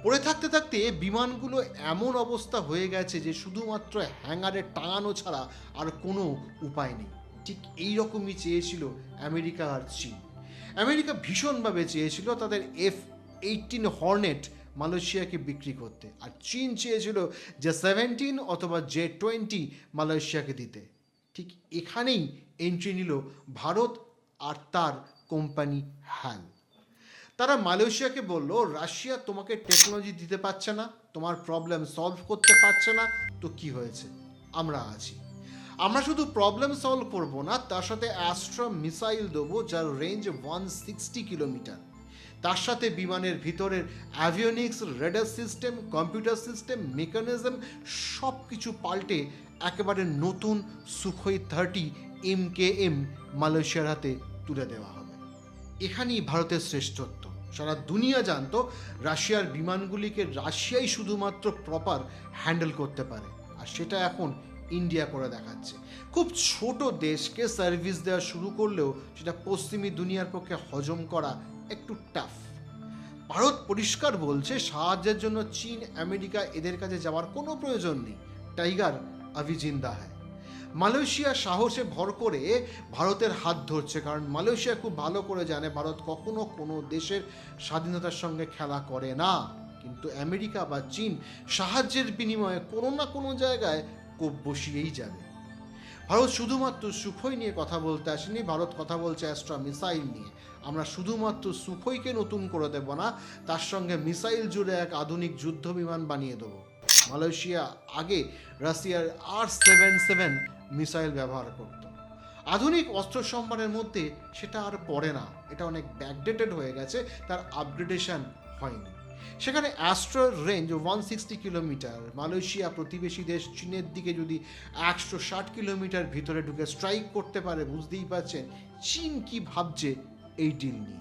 পড়ে থাকতে থাকতে বিমানগুলো এমন অবস্থা হয়ে গেছে যে শুধুমাত্র হ্যাঙ্গারে টাঙানো ছাড়া আর কোনো উপায় নেই। ঠিক এই রকমই চেয়েছিল আমেরিকা আর চীন। আমেরিকা ভীষণভাবে চেয়েছিল তাদের F-18 হর্নেট মালয়েশিয়াকে বিক্রি করতে, আর চীন চেয়েছিল J-17 অথবা J-20 মালয়েশিয়াকে দিতে। ঠিক এখানেই এন্ট্রি নিল ভারত আর তার কোম্পানি হ্যাল। তারা মালয়েশিয়াকে বলল, রাশিয়া তোমাকে টেকনোলজি দিতে পারছে না, তোমার প্রবলেম সলভ করতে পারছে না, তো কি হয়েছে, আমরা আছি। আমরা শুধু প্রবলেম সলভ করবো না, তার সাথে অ্যাস্ট্রা মিসাইল দেবো যার রেঞ্জ 160 কিলোমিটার। তার সাথে বিমানের ভিতরের avionics, radar system, computer system, mechanism সব কিছু পাল্টে একেবারে নতুন সুখোই 30 MKM মালয়েশিয়ার হাতে তুলে দেওয়া হবে। এখানেই ভারতের শ্রেষ্ঠত্ব। সারা দুনিয়া জানতো রাশিয়ার বিমানগুলিকে রাশিয়াই শুধুমাত্র প্রপার হ্যান্ডেল করতে পারে, আর সেটা এখন ইন্ডিয়া করে দেখাচ্ছে। খুব ছোট দেশকে সার্ভিস দেওয়া শুরু করলেও সেটা পশ্চিমী দুনিয়ার পক্ষে হজম করা একটু টাফ। ভারত পরিষ্কার বলছে সাহায্যের জন্য চীন, আমেরিকা এদের কাছে যাওয়ার কোনো প্রয়োজন নেই, টাইগার আভি জিন্দা হ্যায়। মালয়েশিয়া সাহসে ভর করে ভারতের হাত ধরছে, কারণ মালয়েশিয়া খুব ভালো করে জানে ভারত কখনো কোনো দেশের স্বাধীনতার সঙ্গে খেলা করে না। কিন্তু আমেরিকা বা চীন সাহায্যের বিনিময়ে কোনো না কোনো জায়গায় কোপ বসিয়েই যাবে। ভারত শুধুমাত্র সুখোই নিয়ে কথা বলতে আসেনি, ভারত কথা বলছে অ্যাস্ট্রা মিসাইল নিয়ে। আমরা শুধুমাত্র সুখোইকে নতুন করে দেব না, তার সঙ্গে মিসাইল জুড়ে এক আধুনিক যুদ্ধ বিমান বানিয়ে দেবো। মালয়েশিয়া আগে রাশিয়ার R-77 মিসাইল ব্যবহার করত। আধুনিক অস্ত্র সম্ভারের মধ্যে সেটা আর পড়ে না, এটা অনেক ব্যাকডেটেড হয়ে গেছে, তার আপগ্রেডেশন হয়নি। সেখানে অ্যাস্ট্রার রেঞ্জ 160 কিলোমিটার। মালয়েশিয়া প্রতিবেশী দেশ চীনের দিকে যদি 160 কিলোমিটার ভিতরে ঢুকে স্ট্রাইক করতে পারে, বুঝতেই পারছেন চীন কি ভাবছে এই ডিল নিয়ে।